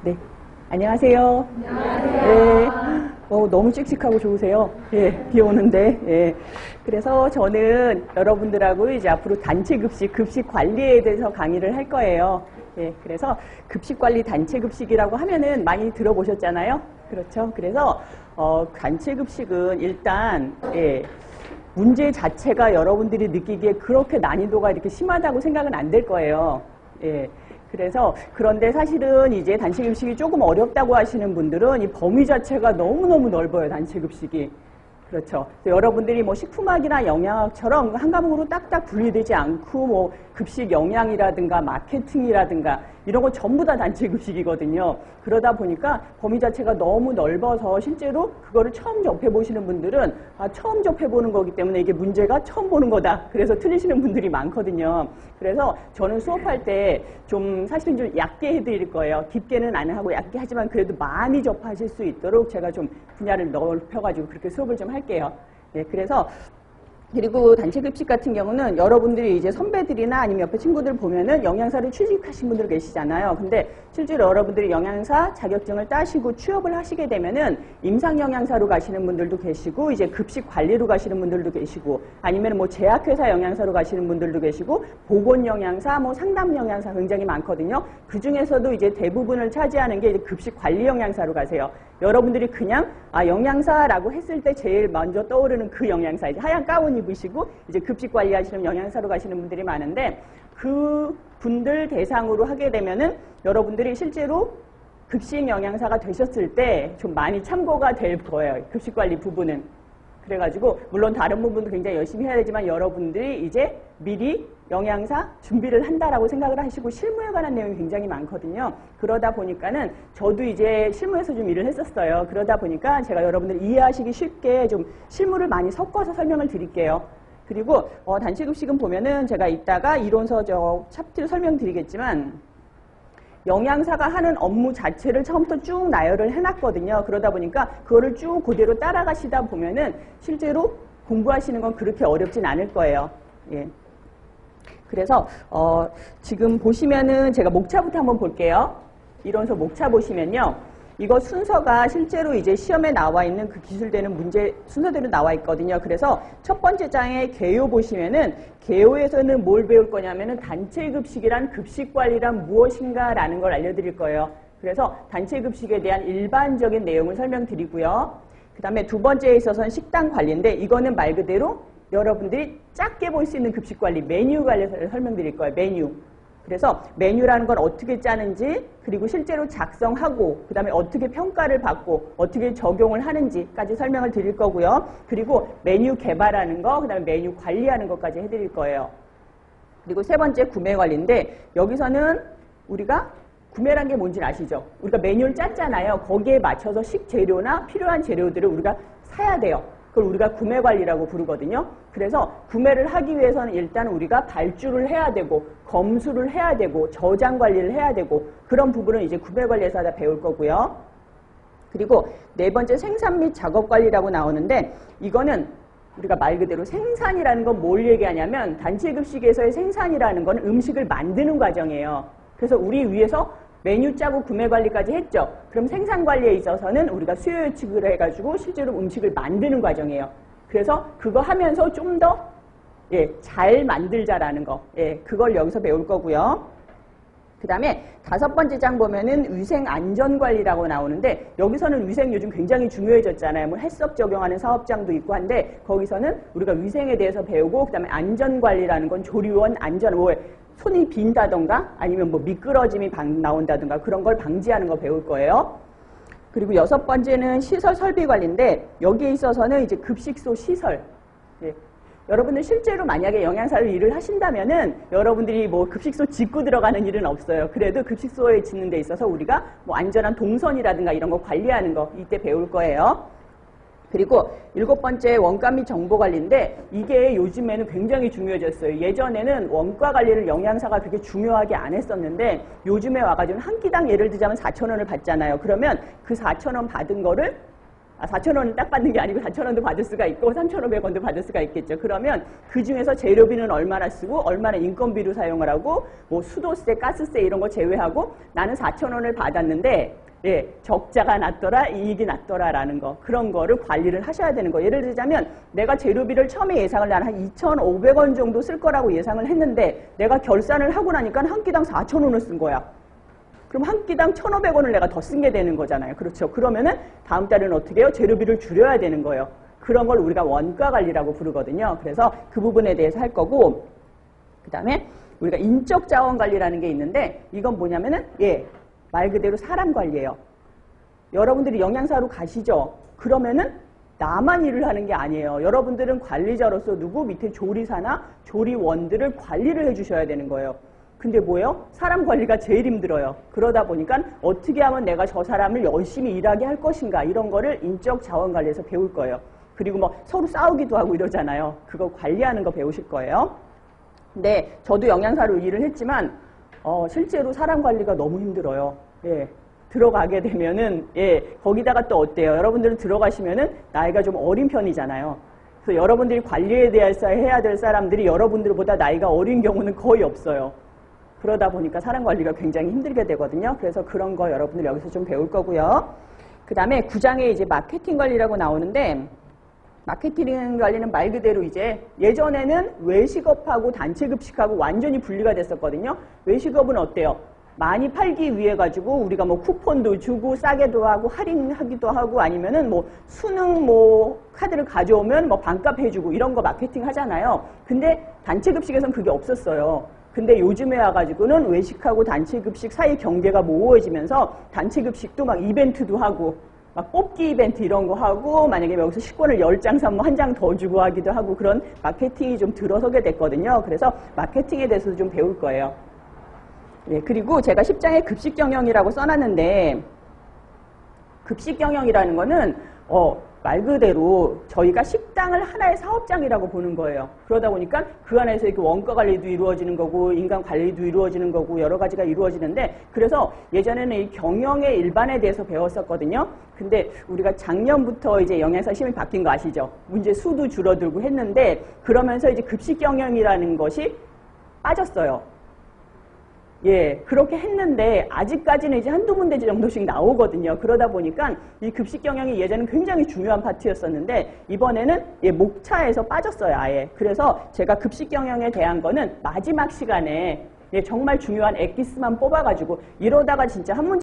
네, 안녕하세요. 안녕하세요. 네, 너무 씩씩하고 좋으세요. 예, 비 오는데. 예. 그래서 저는 여러분들하고 이제 앞으로 단체 급식 관리에 대해서 강의를 할 거예요. 예, 그래서 급식 관리 단체 급식이라고 하면은 많이 들어보셨잖아요. 그렇죠. 그래서 단체 급식은 일단 문제 자체가 여러분들이 느끼기에 그렇게 난이도가 이렇게 심하다고 생각은 안 될 거예요. 예. 그래서 그런데 사실은 이제 단체 급식이 조금 어렵다고 하시는 분들은 이 범위 자체가 너무너무 넓어요. 단체 급식이. 그렇죠. 여러분들이 뭐 식품학이나 영양학처럼 한 과목으로 딱딱 분리되지 않고 뭐 급식 영양이라든가 마케팅이라든가 이런 거 전부 다 단체 급식이거든요. 그러다 보니까 범위 자체가 너무 넓어서 실제로 그거를 처음 접해보시는 분들은 처음 접해보는 거기 때문에 이게 문제가 처음 보는 거다. 그래서 틀리시는 분들이 많거든요. 그래서 저는 수업할 때 좀 사실은 좀 얕게 해드릴 거예요. 깊게는 안 하고 얕게 하지만 그래도 많이 접하실 수 있도록 제가 좀 분야를 넓혀가지고 그렇게 수업을 좀 할게요. 네, 그래서 그리고 단체 급식 같은 경우는 여러분들이 이제 선배들이나 아니면 옆에 친구들 보면은 영양사를 취직하신 분들 계시잖아요. 근데 실제로 여러분들이 영양사 자격증을 따시고 취업을 하시게 되면은 임상영양사로 가시는 분들도 계시고 이제 급식 관리로 가시는 분들도 계시고 아니면 뭐 제약회사 영양사로 가시는 분들도 계시고 보건영양사, 뭐 상담영양사 굉장히 많거든요. 그 중에서도 이제 대부분을 차지하는 게 이제 급식 관리 영양사로 가세요. 여러분들이 그냥 영양사라고 했을 때 제일 먼저 떠오르는 그 영양사, 이제 하얀 가운 입으시고 이제 급식 관리하시는 영양사로 가시는 분들이 많은데 그 분들 대상으로 하게 되면은 여러분들이 실제로 급식 영양사가 되셨을 때 좀 많이 참고가 될 거예요. 급식 관리 부분은. 그래가지고 물론 다른 부분도 굉장히 열심히 해야 되지만 여러분들이 이제 미리 영양사 준비를 한다라고 생각을 하시고 실무에 관한 내용이 굉장히 많거든요. 그러다 보니까는 저도 이제 실무에서 좀 일을 했었어요. 그러다 보니까 제가 여러분들 이해하시기 쉽게 좀 실무를 많이 섞어서 설명을 드릴게요. 그리고 단체 급식은 보면은 제가 이따가 이론서적 챕터를 설명드리겠지만 영양사가 하는 업무 자체를 처음부터 쭉 나열을 해놨거든요. 그러다 보니까 그거를 쭉 그대로 따라가시다 보면은 실제로 공부하시는 건 그렇게 어렵진 않을 거예요. 예. 그래서 지금 보시면은 제가 목차부터 한번 볼게요. 이론서 목차 보시면요. 이거 순서가 실제로 이제 시험에 나와 있는 그 기술되는 문제 순서대로 나와 있거든요. 그래서 첫 번째 장에 개요 보시면은 개요에서는 뭘 배울 거냐면은 단체 급식이란 급식 관리란 무엇인가라는 걸 알려드릴 거예요. 그래서 단체 급식에 대한 일반적인 내용을 설명드리고요. 그 다음에 두 번째에 있어서는 식단 관리인데 이거는 말 그대로 여러분들이 작게 볼 수 있는 급식 관리 메뉴 관리를 설명드릴 거예요. 메뉴. 그래서 메뉴라는 건 어떻게 짜는지 그리고 실제로 작성하고 그 다음에 어떻게 평가를 받고 어떻게 적용을 하는지까지 설명을 드릴 거고요. 그리고 메뉴 개발하는 거, 그 다음에 메뉴 관리하는 것까지 해드릴 거예요. 그리고 세 번째 구매 관리인데 여기서는 우리가 구매란 게 뭔지 아시죠? 우리가 메뉴를 짰잖아요. 거기에 맞춰서 식재료나 필요한 재료들을 우리가 사야 돼요. 그걸 우리가 구매 관리라고 부르거든요. 그래서 구매를 하기 위해서는 일단 우리가 발주를 해야 되고 검수를 해야 되고 저장 관리를 해야 되고 그런 부분은 이제 구매 관리에서 다 배울 거고요. 그리고 네 번째 생산 및 작업 관리라고 나오는데 이거는 우리가 말 그대로 생산이라는 건 뭘 얘기하냐면 단체 급식에서의 생산이라는 건 음식을 만드는 과정이에요. 그래서 우리 위에서 메뉴 짜고 구매 관리까지 했죠. 그럼 생산 관리에 있어서는 우리가 수요 예측을 해가지고 실제로 음식을 만드는 과정이에요. 그래서 그거 하면서 좀 더 잘 만들자라는 거, 그걸 여기서 배울 거고요. 그 다음에 다섯 번째 장 보면은 위생 안전 관리라고 나오는데 여기서는 위생 요즘 굉장히 중요해졌잖아요. 뭐 해썹 적용하는 사업장도 있고 한데 거기서는 우리가 위생에 대해서 배우고 그 다음에 안전 관리라는 건 조리원 안전 손이 빈다던가 아니면 뭐 미끄러짐이 나온다던가 그런 걸 방지하는 거 배울 거예요. 그리고 여섯 번째는 시설 설비 관리인데 여기에 있어서는 이제 급식소 시설. 여러분들 실제로 만약에 영양사를 일을 하신다면은 여러분들이 뭐 급식소 짓고 들어가는 일은 없어요. 그래도 급식소에 짓는 데 있어서 우리가 뭐 안전한 동선이라든가 이런 거 관리하는 거 이때 배울 거예요. 그리고 일곱 번째 원가 및 정보 관리인데 이게 요즘에는 굉장히 중요해졌어요. 예전에는 원가 관리를 영양사가 그렇게 중요하게 안 했었는데 요즘에 와가지고 한 끼당 예를 들자면 4,000원을 받잖아요. 그러면 그 4,000원 받은 거를 4,000원은 딱 받는 게 아니고 4,000원도 받을 수가 있고 3,500원도 받을 수가 있겠죠. 그러면 그 중에서 재료비는 얼마나 쓰고 얼마나 인건비로 사용을 하고 뭐 수도세, 가스세 이런 거 제외하고 나는 4,000원을 받았는데 예, 적자가 났더라, 이익이 났더라라는 거, 그런 거를 관리를 하셔야 되는 거. 예를 들자면 내가 재료비를 처음에 예상을 나는 한 2,500원 정도 쓸 거라고 예상을 했는데 내가 결산을 하고 나니까 한 끼당 4,000원을 쓴 거야. 그럼 한 끼당 1,500원을 내가 더 쓴 게 되는 거잖아요. 그렇죠. 그러면은 다음 달에는 어떻게 해요? 재료비를 줄여야 되는 거예요. 그런 걸 우리가 원가 관리라고 부르거든요. 그래서 그 부분에 대해서 할 거고, 그 다음에 우리가 인적 자원 관리라는 게 있는데 이건 뭐냐면은 예, 말 그대로 사람 관리예요. 여러분들이 영양사로 가시죠. 그러면은 나만 일을 하는 게 아니에요. 여러분들은 관리자로서 누구 밑에 조리사나 조리원들을 관리를 해주셔야 되는 거예요. 근데 뭐예요? 사람 관리가 제일 힘들어요. 그러다 보니까 어떻게 하면 내가 저 사람을 열심히 일하게 할 것인가 이런 거를 인적 자원 관리에서 배울 거예요. 그리고 뭐 서로 싸우기도 하고 이러잖아요. 그거 관리하는 거 배우실 거예요. 근데 저도 영양사로 일을 했지만 실제로 사람 관리가 너무 힘들어요. 예. 들어가게 되면은, 예, 거기다가 또 어때요? 여러분들은 들어가시면은 나이가 좀 어린 편이잖아요. 그래서 여러분들이 해야 될 사람들이 여러분들보다 나이가 어린 경우는 거의 없어요. 그러다 보니까 사람 관리가 굉장히 힘들게 되거든요. 그래서 그런 거 여러분들 여기서 좀 배울 거고요. 그 다음에 9장에 이제 마케팅 관리라고 나오는데, 마케팅 관리는 말 그대로 이제 예전에는 외식업하고 단체급식하고 완전히 분리가 됐었거든요. 외식업은 어때요? 많이 팔기 위해 가지고 우리가 뭐 쿠폰도 주고 싸게도 하고 할인하기도 하고 아니면은 뭐 수능 뭐 카드를 가져오면 뭐 반값 해주고 이런 거 마케팅 하잖아요. 근데 단체급식에서는 그게 없었어요. 근데 요즘에 와가지고는 외식하고 단체급식 사이 경계가 모호해지면서 단체급식도 막 이벤트도 하고 막 뽑기 이벤트 이런 거 하고 만약에 여기서 식권을 10장 사면 한 장 더 주고 하기도 하고 그런 마케팅이 좀 들어서게 됐거든요. 그래서 마케팅에 대해서도 좀 배울 거예요. 예, 그리고 제가 10장에 급식 경영이라고 써놨는데 급식 경영이라는 거는 말 그대로 저희가 식당을 하나의 사업장이라고 보는 거예요. 그러다 보니까 그 안에서 이렇게 원가 관리도 이루어지는 거고 인간 관리도 이루어지는 거고 여러 가지가 이루어지는데 그래서 예전에는 이 경영의 일반에 대해서 배웠었거든요. 근데 우리가 작년부터 이제 영양사 시험이 바뀐 거 아시죠? 문제 수도 줄어들고 했는데 그러면서 이제 급식 경영이라는 것이 빠졌어요. 예, 그렇게 했는데 아직까지는 이제 한두 문제 정도씩 나오거든요. 그러다 보니까 이 급식 경영이 예전엔 굉장히 중요한 파트였었는데 이번에는 예, 목차에서 빠졌어요, 아예. 그래서 제가 급식 경영에 대한 거는 마지막 시간에 예, 정말 중요한 엑기스만 뽑아가지고 이러다가 진짜 한 문제